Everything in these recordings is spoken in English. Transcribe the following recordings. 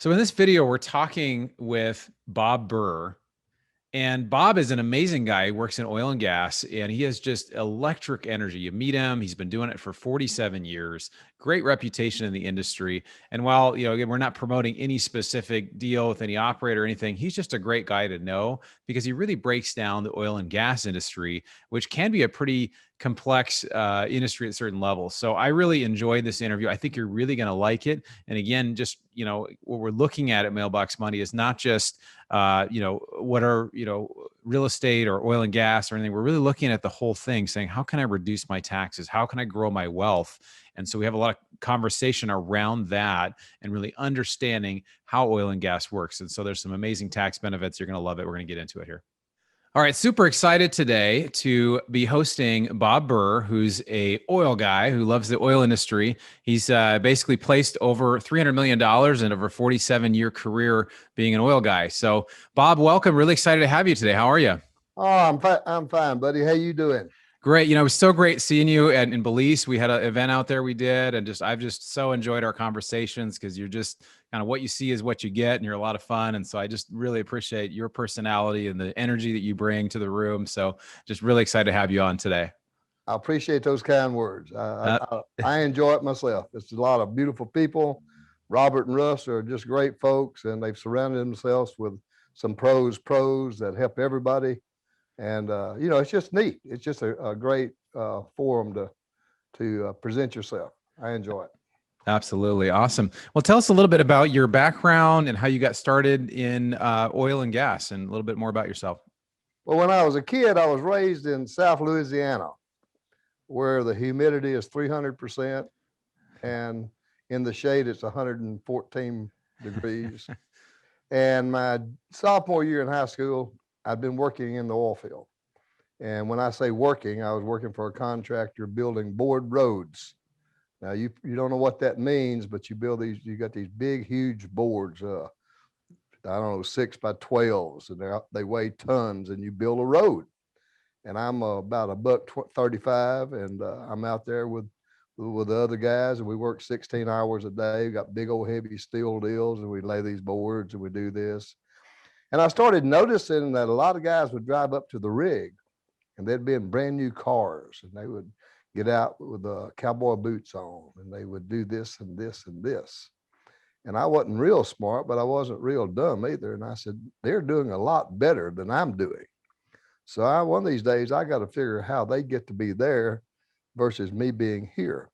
So in this video, we're talking with Bob Burr. And Bob is an amazing guy. He works in oil and gas, and he has just electric energy. You meet him, he's been doing it for 47 years, great reputation in the industry. And while, again, we're not promoting any specific deal with any operator or anything, he's just a great guy to know because he really breaks down the oil and gas industry, which can be a pretty complex industry at certain levels. So I really enjoyed this interview. I think you're really going to like it. And again, just, what we're looking at Mailbox Money is not just, what are, real estate or oil and gas or anything. We're really looking at the whole thing saying, how can I reduce my taxes? How can I grow my wealth? And so we have a lot of conversation around that and really understanding how oil and gas works. And so there's some amazing tax benefits. You're going to love it. We're going to get into it here. All right, super excited today to be hosting Bob Burr, who's a oil guy who loves the oil industry. He's basically placed over $300 million in over 47-year career being an oil guy. So, Bob, welcome. Really excited to have you today. How are you? Oh, I'm fine, buddy. How you doing? Great. It was so great seeing you in Belize. We had an event out there we did, and I've just so enjoyed our conversations because you're just kind of what you see is what you get, and you're a lot of fun. And so I just really appreciate your personality and the energy that you bring to the room. So just really excited to have you on today. I appreciate those kind words. I enjoy it myself. It's a lot of beautiful people. Robert and Russ are just great folks, and they've surrounded themselves with some pros that help everybody. And it's just neat. It's just a great forum to present yourself. I enjoy it. Absolutely. Awesome. Well, tell us a little bit about your background and how you got started in oil and gas and a little bit more about yourself. Well, when I was a kid, I was raised in South Louisiana, where the humidity is 300% and in the shade it's 114 degrees. And my sophomore year in high school, I'd been working in the oil field. And when I say working, I was working for a contractor building board roads. Now you don't know what that means, but you build these, you got these big, huge boards, I don't know, 6 by 12s, and they weigh tons, and you build a road. And I'm about a buck 35, and I'm out there with the other guys, and we work 16 hours a day. We got big old heavy steel deals, and we lay these boards and we do this. And I started noticing that a lot of guys would drive up to the rig, and they'd be in brand new cars, and they would get out with cowboy boots on, and they would do this and this and this. And I wasn't real smart, but I wasn't real dumb either. And I said, they're doing a lot better than I'm doing. So one of these days, I got to figure how they get to be there versus me being here.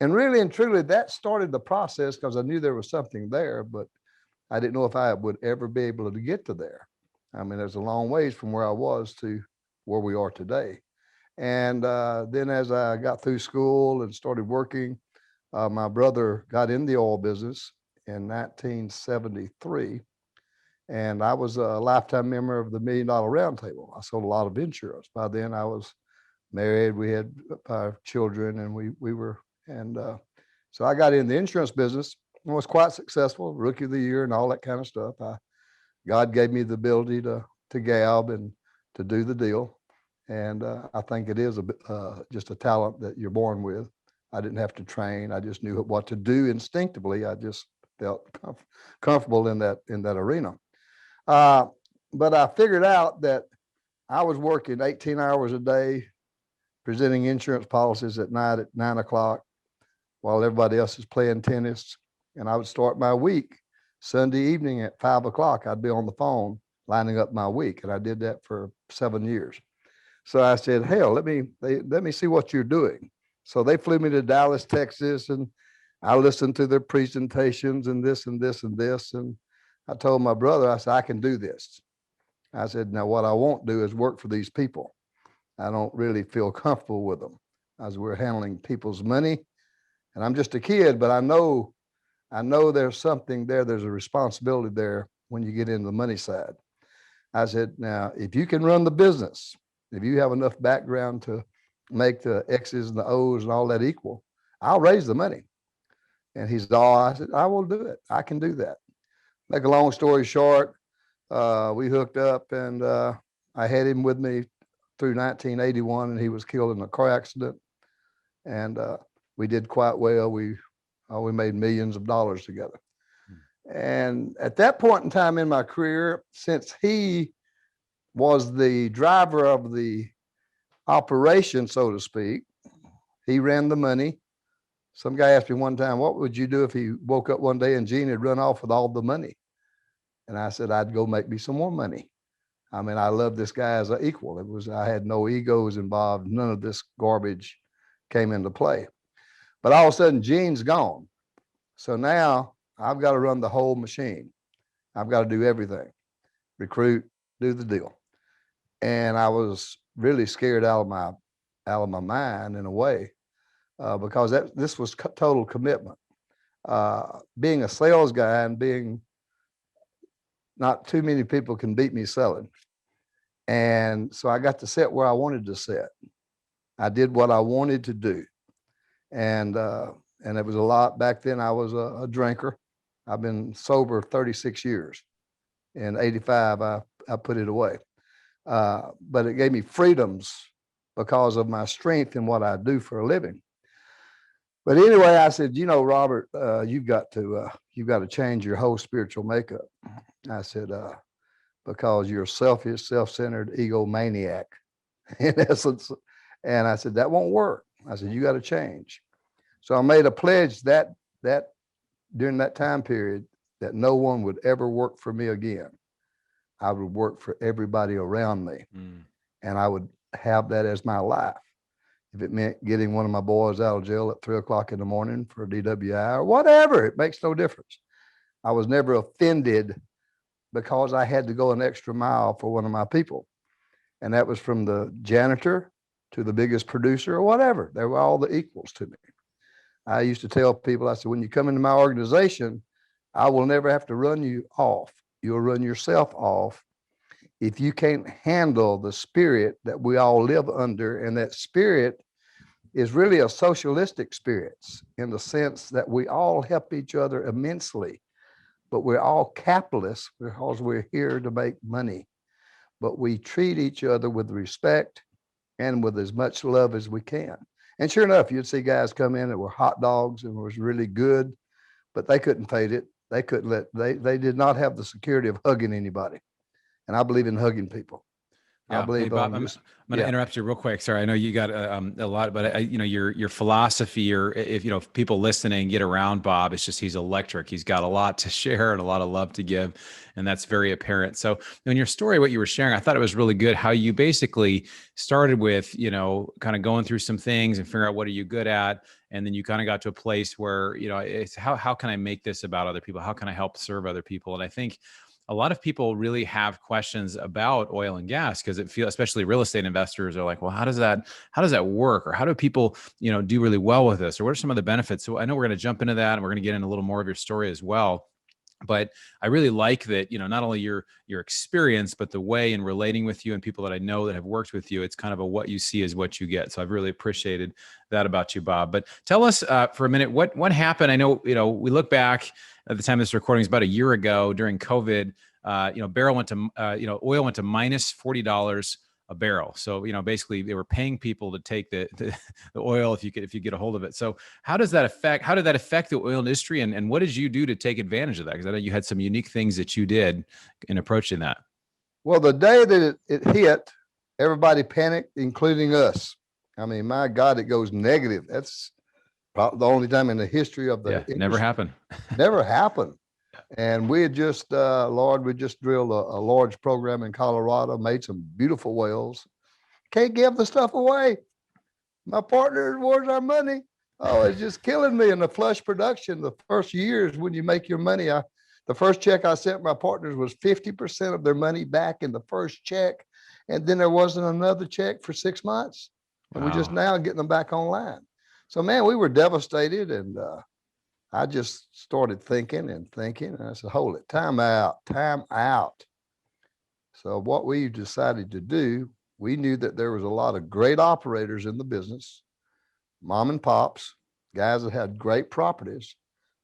And really and truly, that started the process because I knew there was something there, but I didn't know if I would ever be able to get to there. I mean, there's a long ways from where I was to where we are today. And then as I got through school and started working, my brother got in the oil business in 1973. And I was a lifetime member of the $1 Million Roundtable. I sold a lot of insurance. By then I was married. We had 5 children, and we were, and so I got in the insurance business and was quite successful, rookie of the year and all that kind of stuff. God gave me the ability to gab and to do the deal. And I think it is just a talent that you're born with. I didn't have to train. I just knew what to do instinctively. I just felt comfortable in that arena. But I figured out that I was working 18 hours a day, presenting insurance policies at night at 9 o'clock while everybody else is playing tennis. And I would start my week Sunday evening at 5 o'clock. I'd be on the phone lining up my week. And I did that for 7 years. So I said, hell, let me see what you're doing. So they flew me to Dallas, Texas, and I listened to their presentations and this and this and this. And I told my brother, I said, I can do this. I said, now what I won't do is work for these people. I don't really feel comfortable with them as we're handling people's money. And I'm just a kid, but I know there's something there. There's a responsibility there when you get into the money side. I said, now, if you can run the business, if you have enough background to make the X's and the O's and all that equal, I'll raise the money. And he said, oh, I said, I will do it. I can do that. Make a long story short, we hooked up, and I had him with me through 1981, and he was killed in a car accident. And we did quite well. We made millions of dollars together. And at that point in time in my career, since he was the driver of the operation, so to speak, he ran the money. Some guy asked me one time, what would you do if he woke up one day and Gene had run off with all the money? And I said, I'd go make me some more money. I mean, I love this guy as an equal. I had no egos involved. None of this garbage came into play. But all of a sudden, Gene's gone. So now I've got to run the whole machine. I've got to do everything, recruit, do the deal. And I was really scared out of my mind in a way, because this was total commitment. Being a sales guy and being not too many people can beat me selling. And so I got to sit where I wanted to sit. I did what I wanted to do. And it was a lot. Back then I was a drinker. I've been sober 36 years. In 85, I put it away. But it gave me freedoms because of my strength in what I do for a living. But anyway, I said, Robert, you've got to change your whole spiritual makeup. I said, because you're a selfish, self-centered egomaniac in essence. And I said, that won't work. I said, you got to change. So I made a pledge that during that time period that no one would ever work for me again. I would work for everybody around me. And I would have that as my life. If it meant getting one of my boys out of jail at 3:00 in the morning for DWI or whatever, it makes no difference. I was never offended because I had to go an extra mile for one of my people. And that was from the janitor to the biggest producer or whatever. They were all the equals to me. I used to tell people, I said, when you come into my organization, I will never have to run you off. You'll run yourself off if you can't handle the spirit that we all live under. And that spirit is really a socialistic spirit in the sense that we all help each other immensely, but we're all capitalists because we're here to make money. But we treat each other with respect and with as much love as we can. And sure enough, you'd see guys come in that were hot dogs and was really good, but they couldn't fade it. They couldn't they did not have the security of hugging anybody. And I believe in hugging people. Yeah. I believe Hey, Bob, I'm going to interrupt you real quick. Sorry, I know you got a lot, but your philosophy, or if people listening get around Bob, it's just he's electric. He's got a lot to share and a lot of love to give, and that's very apparent. So in your story, what you were sharing, I thought it was really good. How you basically started with kind of going through some things and figuring out what are you good at, and then you kind of got to a place where it's how can I make this about other people? How can I help serve other people? And I think a lot of people really have questions about oil and gas because especially real estate investors are like, well, how does that work? Or how do people, do really well with this? Or what are some of the benefits? So I know we're going to jump into that and we're going to get into a little more of your story as well. But I really like that, not only your experience, but the way in relating with you and people that I know that have worked with you, it's kind of what you see is what you get. So I've really appreciated that about you, Bob. But tell us for a minute, what happened? I know, we look back at the time this recording is about a year ago during COVID, oil went to minus $40 a barrel. So, basically they were paying people to take the oil if you get a hold of it. So how did that affect the oil industry? And what did you do to take advantage of that? Because I know you had some unique things that you did in approaching that. Well, the day that it hit, everybody panicked, including us. I mean, my God, it goes negative. That's probably the only time in the history of the industry. Never happened. Never happened. And we had just, we just drilled a large program in Colorado, made some beautiful wells. Can't give the stuff away. My partner, where's our money? Oh, it's just killing me. In the flush production, the first years when you make your money, the first check I sent my partners was 50% of their money back in the first check. And then there wasn't another check for 6 months. And we're just now getting them back online. So, man, we were devastated. And I just started thinking. And I said, hold it, time out. So what we decided to do, we knew that there was a lot of great operators in the business, mom and pops, guys that had great properties,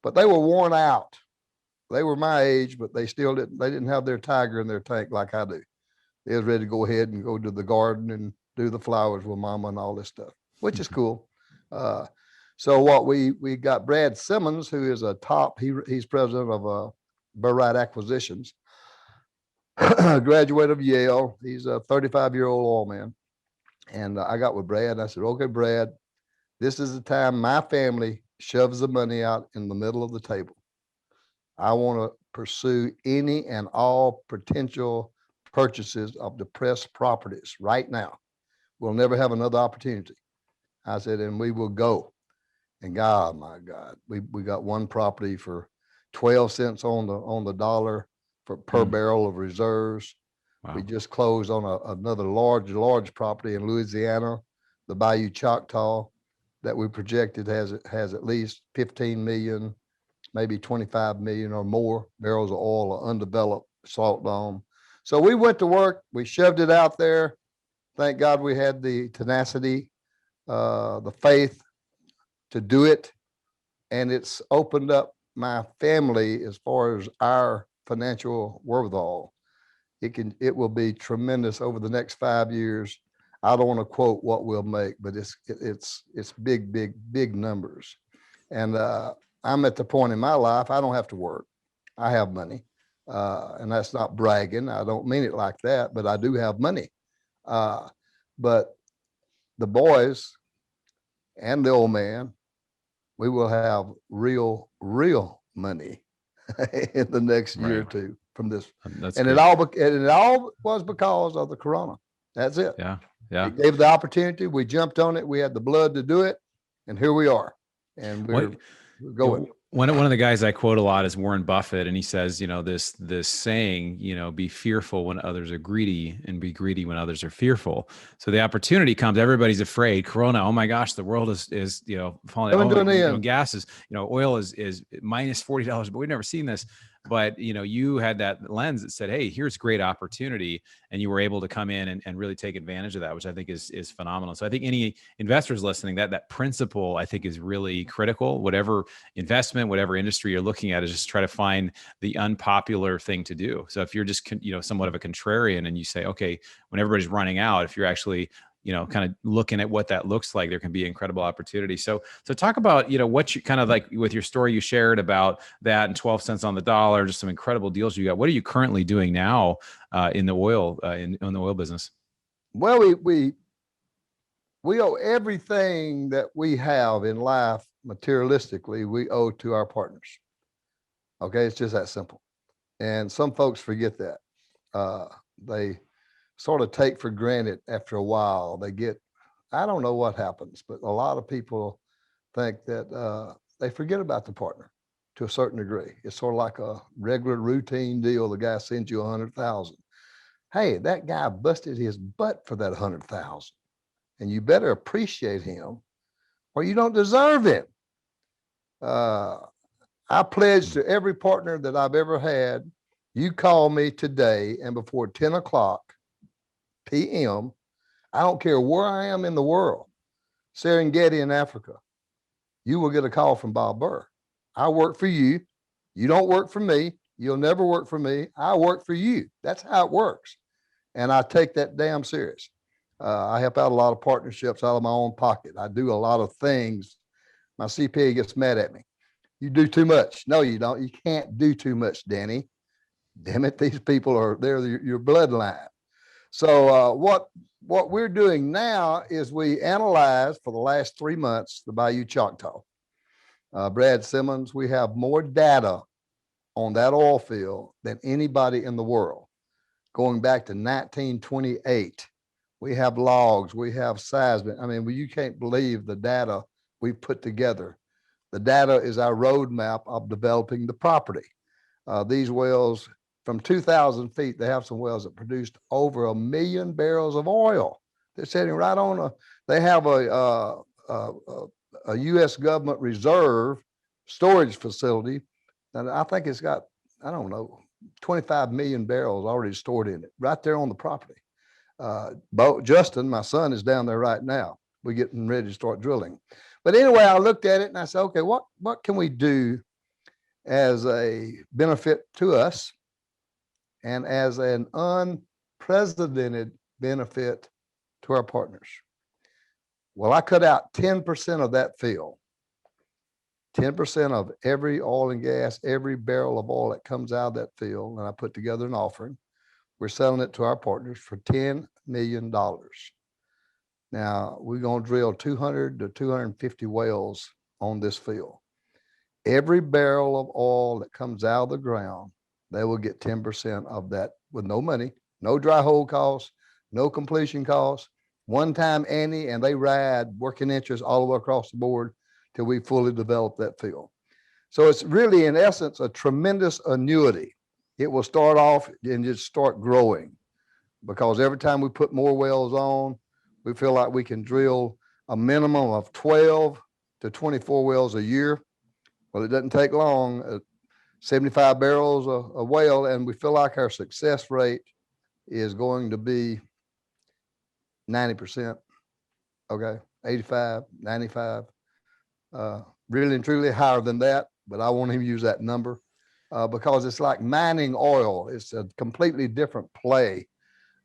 but they were worn out. They were my age, but they didn't have their tiger in their tank like I do. They was ready to go ahead and go to the garden and do the flowers with mama and all this stuff, which is cool. So what we got Brad Simmons, who is a top, he's president of Burr Acquisitions, graduate of Yale. He's a 35-year-old oil man. And I got with Brad and I said, okay, Brad, this is the time my family shoves the money out in the middle of the table. I want to pursue any and all potential purchases of depressed properties right now. We'll never have another opportunity. I said, and we will go. And God, my God, we got one property for 12 cents on the dollar per barrel of reserves. Wow. We just closed on another large property in Louisiana, the Bayou Choctaw, that we projected has at least 15 million, maybe 25 million or more barrels of oil or undeveloped salt dome. So we went to work. We shoved it out there. Thank God we had the tenacity, the faith to do it. And it's opened up my family as far as our financial wherewithal. It will be tremendous over the next 5 years. I don't want to quote what we'll make, but it's big numbers. And I'm at the point in my life, I don't have to work. I have money. And that's not bragging. I don't mean it like that, but I do have money. But the boys and the old man, we will have real money in the next year or two from this. And it all was because of the corona. That's it. Yeah. It gave the opportunity. We jumped on it. We had the blood to do it. And here we are. And we're going. One of the guys I quote a lot is Warren Buffett, and he says, this saying, be fearful when others are greedy and be greedy when others are fearful. So the opportunity comes, everybody's afraid. Corona, oh my gosh, the world is falling. Gas is, oil is minus $40, but we've never seen this. But you had that lens that said, hey, here's great opportunity, and you were able to come in and really take advantage of that, which I think is phenomenal. So I think any investors listening, that principle I think is really critical. Whatever investment, whatever industry you're looking at, is just try to find the unpopular thing to do. So if you're just somewhat of a contrarian and you say, okay, when everybody's running out, if you're actually kind of looking at what that looks like, there can be incredible opportunity. So talk about, what you kind of like with your story you shared about that and 12 cents on the dollar, just some incredible deals you got. What are you currently doing now in the oil, in the oil business? Well, we owe everything that we have in life materialistically, we owe to our partners. Okay. It's just that simple. And some folks forget that. They sort of take for granted after a while. I don't know what happens, but a lot of people think that they forget about the partner to a certain degree. It's sort of like a regular routine deal. The guy sends you 100,000. Hey, that guy busted his butt for that 100,000, and you better appreciate him or you don't deserve it. I pledge to every partner that I've ever had, you call me today and before 10 o'clock p.m., I don't care where I am in the world, Serengeti in Africa, you will get a call from Bob Burr. I work for you. You don't work for me. You'll never work for me. I work for you. That's how it works. And I take that damn serious. I help out a lot of partnerships out of my own pocket. I do a lot of things. My CPA gets mad at me. You do too much. No, you don't. You can't do too much, Danny. Damn it, these people they're your bloodline. So what we're doing now is we analyze for the last 3 months the Bayou Choctaw. Brad Simmons, we have more data on that oil field than anybody in the world. Going back to 1928, we have logs, we have seismic. I mean, you can't believe the data we put together. The data is our roadmap of developing the property. These wells, from 2,000 feet, they have some wells that produced over 1 million barrels of oil. They're sitting right on they have a U.S. government reserve storage facility. And I think it's got, 25 million barrels already stored in it, right there on the property. Justin, my son, is down there right now. We're getting ready to start drilling. But anyway, I looked at it and I said, okay, what can we do as a benefit to us and as an unprecedented benefit to our partners? Well, I cut out 10% of that field. 10% of every oil and gas, every barrel of oil that comes out of that field, and I put together an offering. We're selling it to our partners for $10 million. Now, we're going to drill 200 to 250 wells on this field. Every barrel of oil that comes out of the ground, they will get 10% of that with no money, no dry hole costs, no completion costs, one-time ante, and they ride working interest all the way across the board till we fully develop that field. So it's really, in essence, a tremendous annuity. It will start off and just start growing, because every time we put more wells on, we feel like we can drill a minimum of 12 to 24 wells a year. Well, it doesn't take long, 75 barrels a well, and we feel like our success rate is going to be 90%, okay, 85, 95, really and truly higher than that, but I won't even use that number because it's like mining oil. It's a completely different play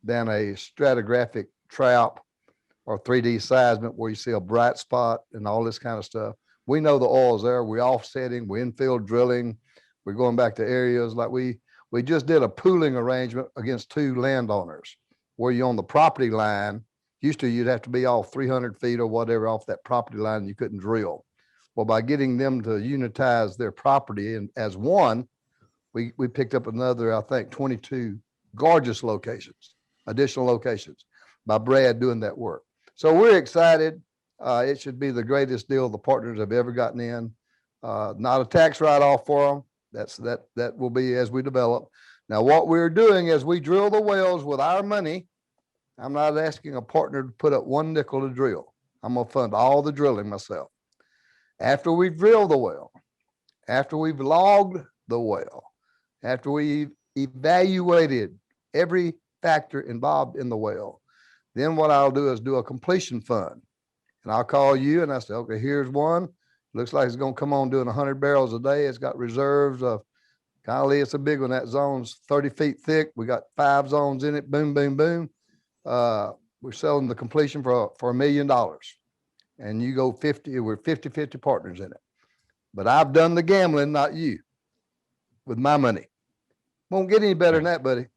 than a stratigraphic trap or 3D seismic where you see a bright spot and all this kind of stuff. We know the oil's there. We're offsetting, we're infill drilling. We're going back to areas like we just did a pooling arrangement against two landowners where you're on the property line. Used to, you'd have to be off 300 feet or whatever off that property line. You couldn't drill. Well, by getting them to unitize their property and as one, we picked up another, I think, 22 gorgeous locations, additional locations by Brad doing that work. So we're excited. It should be the greatest deal the partners have ever gotten in. Not a tax write-off for them. That will be as we develop. Now, what we're doing is we drill the wells with our money. I'm not asking a partner to put up one nickel to drill. I'm going to fund all the drilling myself. After we've drilled the well, after we've logged the well, after we've evaluated every factor involved in the well, then what I'll do is do a completion fund. And I'll call you and I say, okay, here's one. Looks like it's going to come on doing 100 barrels a day. It's got reserves of, golly, it's a big one. That zone's 30 feet thick. We got 5 zones in it. Boom, boom, boom. We're selling the completion for $1 million. And you go 50, we're 50-50 partners in it. But I've done the gambling, not you, with my money. Won't get any better than that, buddy.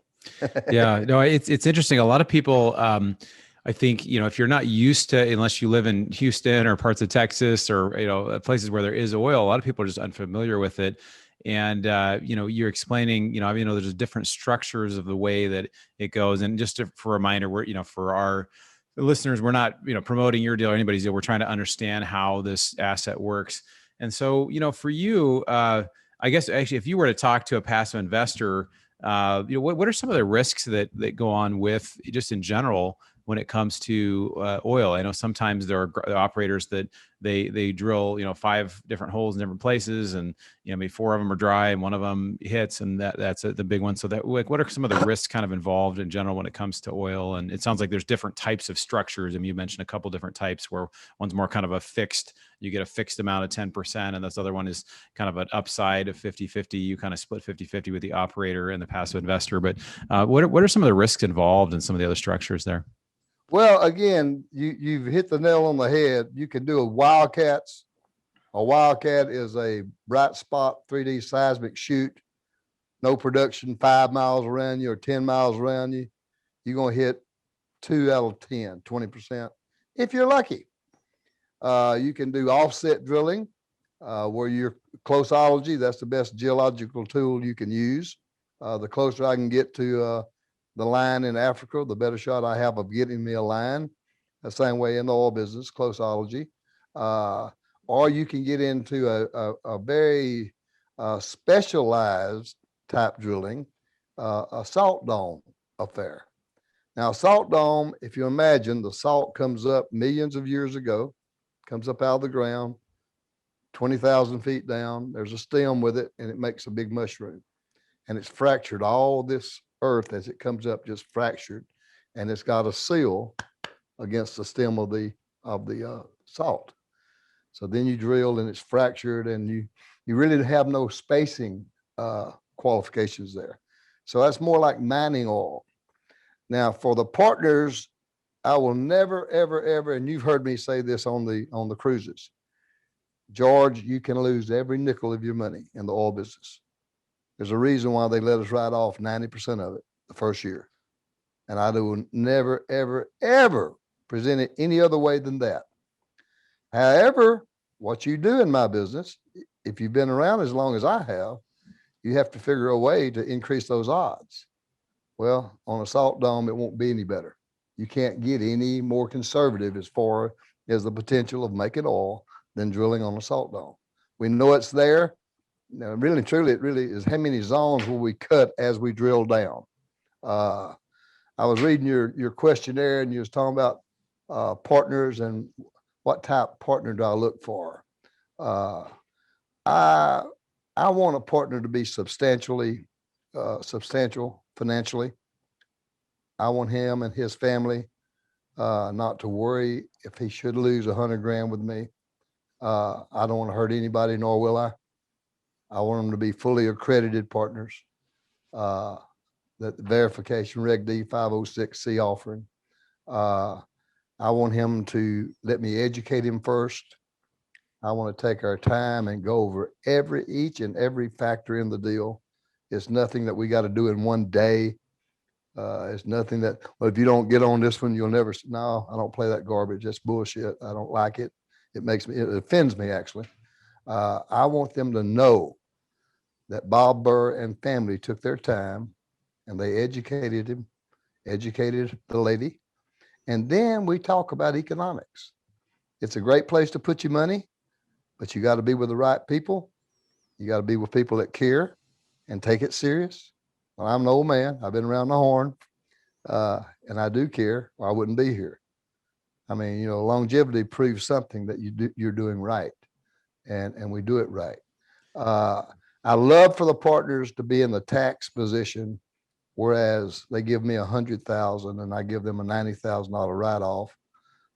Yeah, no, it's interesting. A lot of people, I think, if you're not used to, unless you live in Houston or parts of Texas or, places where there is oil, a lot of people are just unfamiliar with it. And, you're explaining, there's different structures of the way that it goes. And just for a reminder, we're, for our listeners, we're not, promoting your deal or anybody's deal. We're trying to understand how this asset works. And so, for you, I guess actually, if you were to talk to a passive investor, what are some of the risks that go on with just in general when it comes to oil? I know sometimes there are operators that they drill 5 different holes in different places, and maybe 4 of them are dry and 1 of them hits, and that's the big one. So that, what are some of the risks kind of involved in general when it comes to oil? And it sounds like there's different types of structures. I mean, you mentioned a couple different types where one's more kind of a fixed, you get a fixed amount of 10%, and this other one is kind of an upside of 50-50. You kind of split 50-50 with the operator and the passive investor. But what are some of the risks involved in some of the other structures there? Well, again, you've hit the nail on the head. You can do a wildcats. A wildcat is a bright spot 3D seismic shoot, no production, 5 miles around you or 10 miles around you. You're going to hit 2 out of 10, 20%, if you're lucky. You can do offset drilling where you're closeology. That's the best geological tool you can use. The closer I can get to the line in Africa, the better shot I have of getting me a line. The same way in the oil business, closeology. Or you can get into a very specialized type drilling, a salt dome affair. Now, salt dome, if you imagine, the salt comes up millions of years ago, comes up out of the ground, 20,000 feet down. There's a stem with it, and it makes a big mushroom. And it's fractured. All this earth as it comes up just fractured, and it's got a seal against the stem of the salt. So then you drill and it's fractured, and you really have no spacing qualifications there. So that's more like mining oil. Now for the partners, I will never, ever, ever, and you've heard me say this on the cruises, George, you can lose every nickel of your money in the oil business. There's a reason why they let us write off 90% of it the first year. And I do never, ever, ever present it any other way than that. However, what you do in my business, if you've been around as long as I have to figure a way to increase those odds. Well, on a salt dome, it won't be any better. You can't get any more conservative as far as the potential of making oil than drilling on a salt dome. We know it's there. Now, really, truly, it really is how many zones will we cut as we drill down. I was reading your questionnaire, and you was talking about partners and what type of partner do I look for. I want a partner to be substantial financially. I want him and his family not to worry if he should lose 100 grand with me. I don't want to hurt anybody, nor will I. I want them to be fully accredited partners. That verification Reg D 506C offering. I want him to let me educate him first. I want to take our time and go over each and every factor in the deal. It's nothing that we got to do in one day. It's nothing that, well, if you don't get on this one, you'll never, no, I don't play that garbage. That's bullshit. I don't like it. It offends me actually. I want them to know that Bob Burr and family took their time and they educated him, educated the lady. And then we talk about economics. It's a great place to put your money, but you got to be with the right people. You got to be with people that care and take it serious. Well, I'm an old man. I've been around the horn, and I do care, or I wouldn't be here. I mean, you know, longevity proves something that you're doing right, and we do it right. I love for the partners to be in the tax position, whereas they give me $100,000 and I give them a $90,000 write-off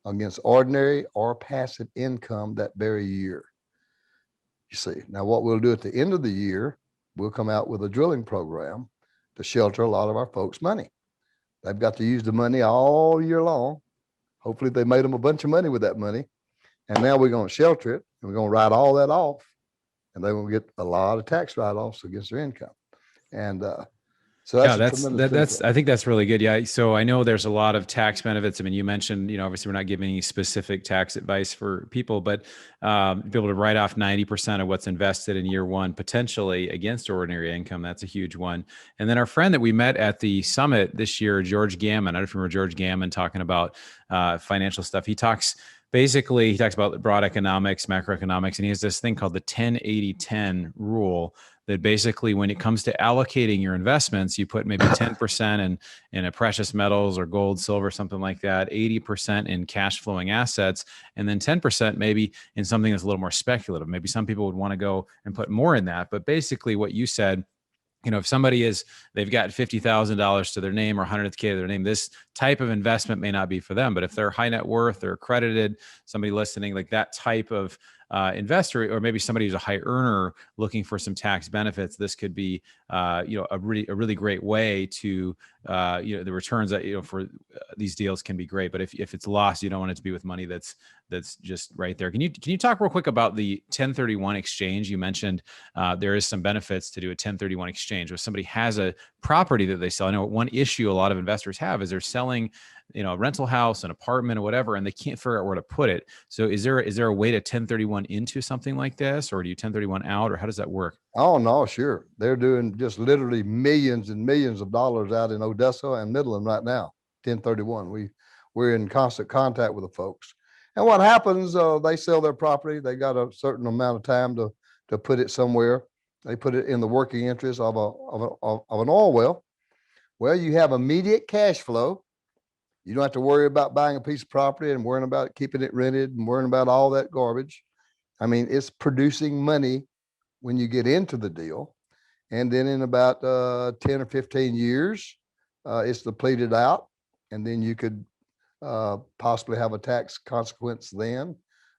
against ordinary or passive income that very year. You see, now what we'll do at the end of the year, we'll come out with a drilling program to shelter a lot of our folks' money. They've got to use the money all year long. Hopefully they made them a bunch of money with that money. And now we're going to shelter it and we're going to write all that off. And they will get a lot of tax write-offs against their income. And so that's I think that's really good. Yeah. So I know there's a lot of tax benefits. I mean, you mentioned, you know, obviously we're not giving any specific tax advice for people, but be able to write off 90% of what's invested in year one, potentially against ordinary income. That's a huge one. And then our friend that we met at the summit this year, George Gammon, I don't know if you remember George Gammon talking about financial stuff. He talks about broad economics, macroeconomics, and he has this thing called the 10-80-10 rule that basically when it comes to allocating your investments, you put maybe 10% in a precious metals or gold, silver, something like that, 80% in cash flowing assets, and then 10% maybe in something that's a little more speculative. Maybe some people would want to go and put more in that. But basically what you said, you know, if they've got $50,000 to their name or 100K to their name, this type of investment may not be for them. But if they're high net worth, they're accredited, somebody listening, like that type of investor, or maybe somebody who's a high earner looking for some tax benefits, this could be, a really great way to, the returns that, for these deals can be great. But if it's lost, you don't want it to be with money that's just right there. Can you talk real quick about the 1031 exchange? You mentioned there is some benefits to do a 1031 exchange. If somebody has a property that they sell, I know one issue a lot of investors have is they're selling, a rental house, an apartment or whatever, and they can't figure out where to put it. So is there a way to 1031 into something like this, or do you 1031 out, or how does that work? Oh, no, sure. They're doing just literally millions and millions of dollars out in Odessa and Midland right now, 1031. We're in constant contact with the folks. And what happens, they sell their property. They got a certain amount of time to put it somewhere. They put it in the working interest of an oil well. Well, you have immediate cash flow. You don't have to worry about buying a piece of property and worrying about keeping it rented and worrying about all that garbage. I mean, it's producing money when you get into the deal. And then in about 10 or 15 years, it's depleted out. And then you could possibly have a tax consequence then.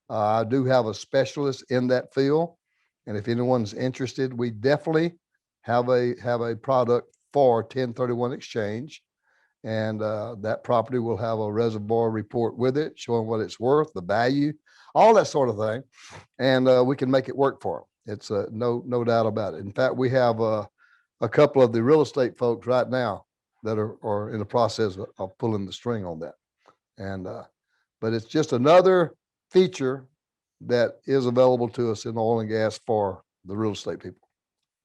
I do have a specialist in that field. And if anyone's interested, we definitely have a product for 1031 exchange. And that property will have a reservoir report with it showing what it's worth, the value. all that sort of thing. And we can make it work for them. It's no doubt about it. In fact, we have a couple of the real estate folks right now that are in the process of pulling the string on that. And but it's just another feature that is available to us in oil and gas for the real estate people.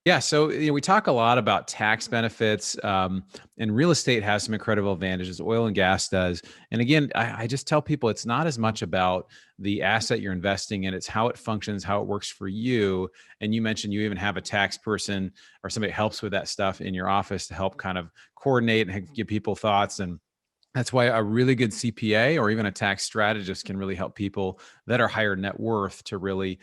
Yeah, so we talk a lot about tax benefits, and real estate has some incredible advantages. Oil and gas does, and again, I just tell people it's not as much about the asset you're investing in; it's how it functions, how it works for you. And you mentioned you even have a tax person or somebody that helps with that stuff in your office to help kind of coordinate and give people thoughts. And that's why a really good CPA or even a tax strategist can really help people that are higher net worth to really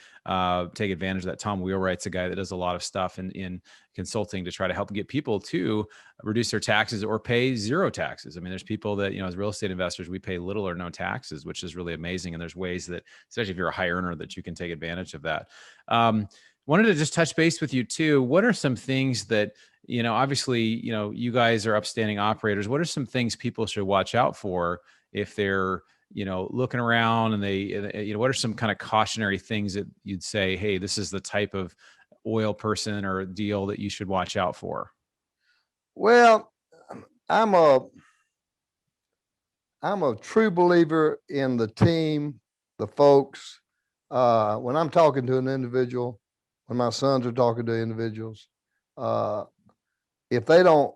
take advantage of that. Tom Wheelwright's a guy that does a lot of stuff in consulting to try to help get people to reduce their taxes or pay zero taxes. I mean, there's people that, as real estate investors, we pay little or no taxes, which is really amazing. And there's ways that, especially if you're a high earner, that you can take advantage of that. Wanted to just touch base with you too. What are some things that, obviously, you guys are upstanding operators. What are some things people should watch out for if they're, looking around and they, what are some kind of cautionary things that you'd say, hey, this is the type of oil person or deal that you should watch out for? Well, I'm a true believer in the team, the folks. When I'm talking to an individual, when my sons are talking to individuals, if they don't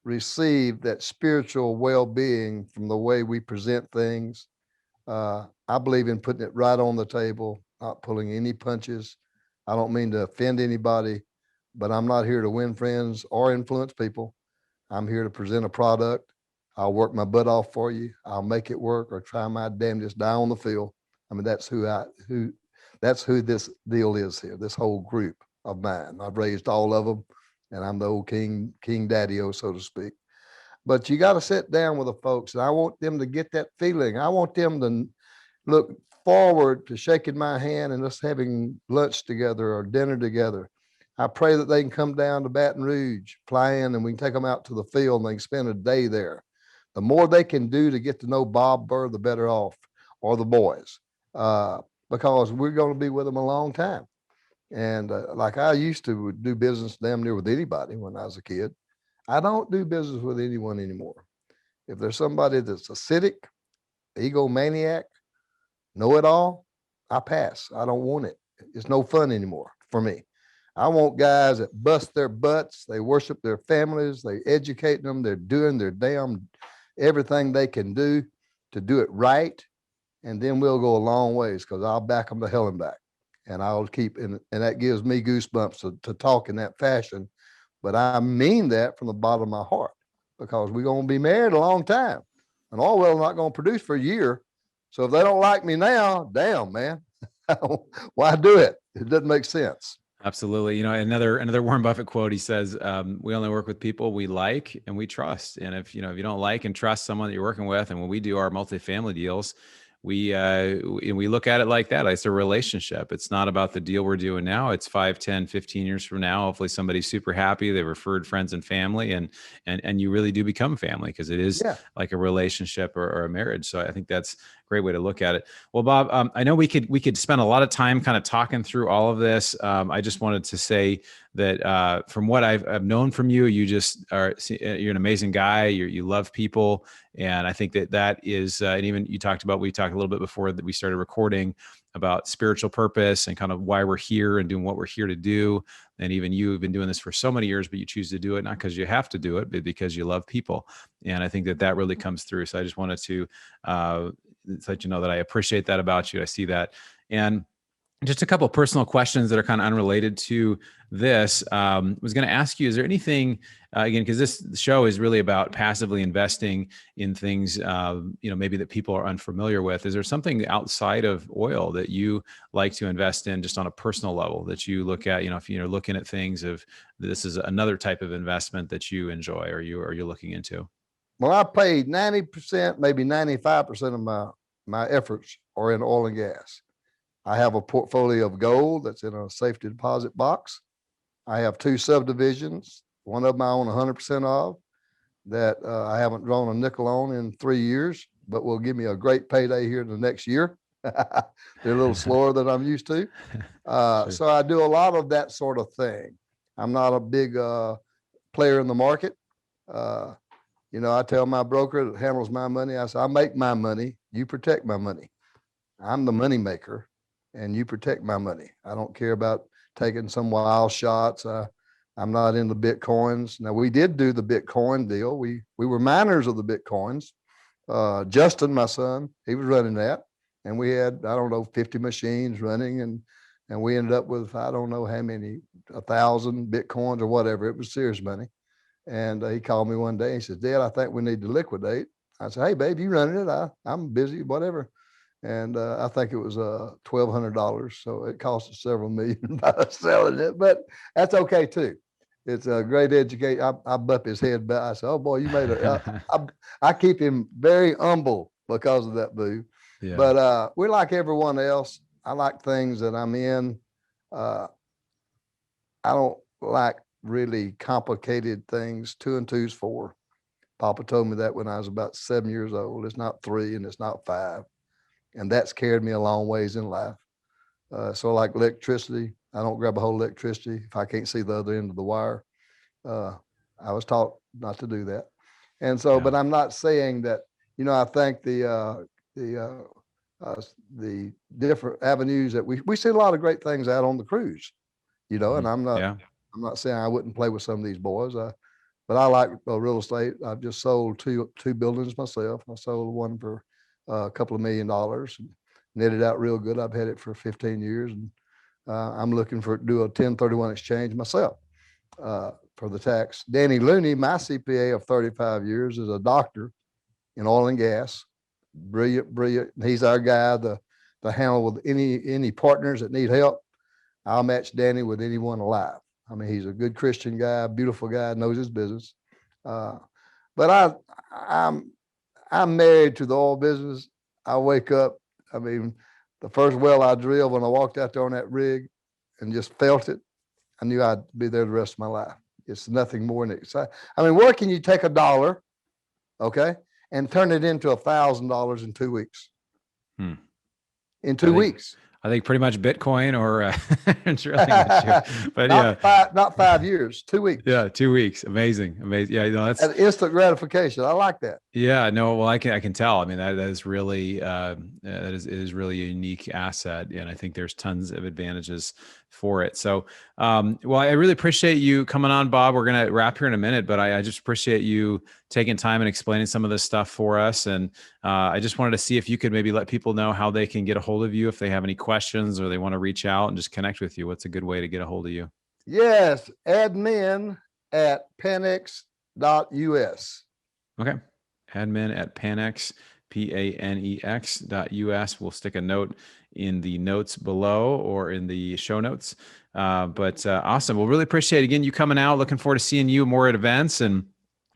receive that spiritual well-being from the way we present things, I believe in putting it right on the table, not pulling any punches. I don't mean to offend anybody, but I'm not here to win friends or influence people. I'm here to present a product. I'll work my butt off for you. I'll make it work or try my damnedest, die on the field. I mean, that's who this deal is here, this whole group of mine. I've raised all of them, and I'm the old king daddy-o, so to speak. But you got to sit down with the folks, and I want them to get that feeling. I want them to look forward to shaking my hand and us having lunch together or dinner together. I pray that they can come down to Baton Rouge, fly in, and we can take them out to the field and they can spend a day there. The more they can do to get to know Bob Burr, the better off, or the boys, because we're going to be with them a long time. And like I used to do business damn near with anybody when I was a kid. I don't do business with anyone anymore. If there's somebody that's acidic, egomaniac, know-it-all, I pass. I don't want it. It's no fun anymore for me. I want guys that bust their butts. They worship their families. They educate them. They're doing their damn everything they can do to do it right. And then we'll go a long ways because I'll back them to hell and back. And I'll keep, and that gives me goosebumps to talk in that fashion. But I mean that from the bottom of my heart because we're going to be married a long time. And oil well not going to produce for a year. So if they don't like me now, damn, man, why do it? It doesn't make sense. Absolutely. Another Warren Buffett quote, he says, we only work with people we like and we trust. And if you don't like and trust someone that you're working with, and when we do our multifamily deals, we look at it like that. It's a relationship. It's not about the deal we're doing now. It's 5, 10, 15 years from now. Hopefully somebody's super happy. They referred friends and family, and you really do become family because it is like a relationship or a marriage. So I think that's a great way to look at it. Well, Bob, I know we could spend a lot of time kind of talking through all of this. I just wanted to say that from what I've known from you, you're an amazing guy. You love people. And I think that is, and even we talked a little bit before that we started recording about spiritual purpose and kind of why we're here and doing what we're here to do. And even you've been doing this for so many years, but you choose to do it, not because you have to do it, but because you love people. And I think that really comes through. So I just wanted to let you know that I appreciate that about you. I see that. And just a couple of personal questions that are kind of unrelated to this. Was going to ask you, is there anything, again, because this show is really about passively investing in things, maybe that people are unfamiliar with. Is there something outside of oil that you like to invest in just on a personal level that you look at, if you're looking at things of this is another type of investment that you enjoy or you're looking into? Well, I paid 90%, maybe 95% of my efforts are in oil and gas. I have a portfolio of gold that's in a safety deposit box. I have 2 subdivisions. One of them I own 100% of that I haven't drawn a nickel on in 3 years, but will give me a great payday here in the next year. They're a little slower than I'm used to. Sure. So I do a lot of that sort of thing. I'm not a big player in the market. I tell my broker that handles my money, I say, I make my money, you protect my money. I'm the money maker and you protect my money. I don't care about taking some wild shots. I'm not into Bitcoins. Now, we did do the Bitcoin deal. We were miners of the Bitcoins. Justin, my son, he was running that. And we had, I don't know, 50 machines running. And we ended up with, I don't know how many, 1,000 Bitcoins or whatever. It was serious money. And he called me one day. He said, Dad, I think we need to liquidate. I said, hey, babe, you running it? I'm busy, whatever. And I think it was $1,200. So it cost us several million by selling it, but that's okay too. It's a great education. I bump his head back. I said, oh boy, you made it. I keep him very humble because of that, boo. Yeah. But we're like everyone else. I like things that I'm in. I don't like really complicated things. 2 and 2 is 4. Papa told me that when I was about 7 years old. It's not 3 and it's not 5. And that's carried me a long ways in life. So like electricity, I don't grab a hold of electricity if I can't see the other end of the wire. I was taught not to do that. And so, but I'm not saying that, I think the different avenues that we see a lot of great things out on the cruise, and I'm not saying I wouldn't play with some of these boys. But I like real estate. I've just sold two buildings myself. I sold one for a couple of $1 million and netted out real good. I've had it for 15 years and I'm looking to do a 1031 exchange myself for the tax. Danny Looney, my CPA of 35 years, is a doctor in oil and gas. Brilliant. He's our guy to handle with any partners that need help. I'll match Danny with anyone alive. I mean, he's a good Christian guy, beautiful guy, knows his business. But I'm married to the oil business. I wake up. I mean, the first well I drilled, when I walked out there on that rig and just felt it, I knew I'd be there the rest of my life. It's nothing more than exciting. I mean, where can you take $1, okay, and turn it into $1,000 in 2 weeks? In 2 weeks. I think pretty much Bitcoin or it's really not sure. But not 5 years, 2 weeks. Yeah, 2 weeks. Amazing. Yeah, that's an instant gratification. I like that. Yeah, no, well, I can tell. I mean, that is really it is really a unique asset, and I think there's tons of advantages for it. So, well, I really appreciate you coming on, Bob. We're gonna wrap here in a minute, but I just appreciate you taking time and explaining some of this stuff for us. And I just wanted to see if you could maybe let people know how they can get a hold of you if they have any questions or they want to reach out and just connect with you. What's a good way to get a hold of you? Yes, admin@panex.us. Okay. Admin at Panex, PANEX.us. We'll stick a note in the notes below or in the show notes. But awesome. We'll really appreciate, again, you coming out. Looking forward to seeing you more at events, and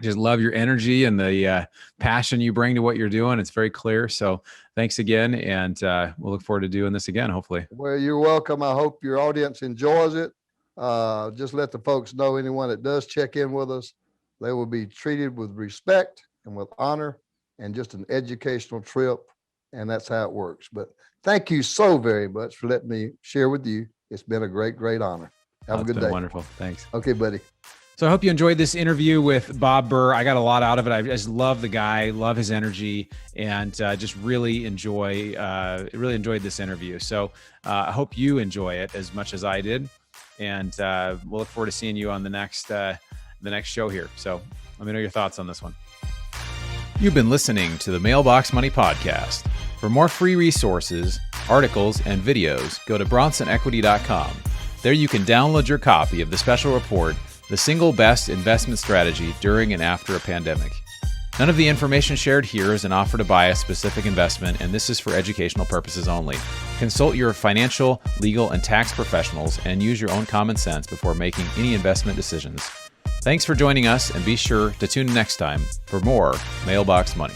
just love your energy and the passion you bring to what you're doing. It's very clear. So thanks again. And we'll look forward to doing this again, hopefully. Well, you're welcome. I hope your audience enjoys it. Just let the folks know, anyone that does check in with us, they will be treated with respect and with honor, and just an educational trip. And that's how it works. But thank you so very much for letting me share with you. It's been a great, great honor. Have a good day. Wonderful. Thanks. Okay, buddy. So I hope you enjoyed this interview with Bob Burr. I got a lot out of it. I just love the guy, love his energy, and just really enjoyed this interview. So I hope you enjoy it as much as I did. And we'll look forward to seeing you on the next show here. So let me know your thoughts on this one. You've been listening to the Mailbox Money Podcast. For more free resources, articles, and videos, go to BronsonEquity.com. There you can download your copy of the special report, The Single Best Investment Strategy During and After a Pandemic. None of the information shared here is an offer to buy a specific investment, and this is for educational purposes only. Consult your financial, legal, and tax professionals and use your own common sense before making any investment decisions. Thanks for joining us, and be sure to tune in next time for more Mailbox Money.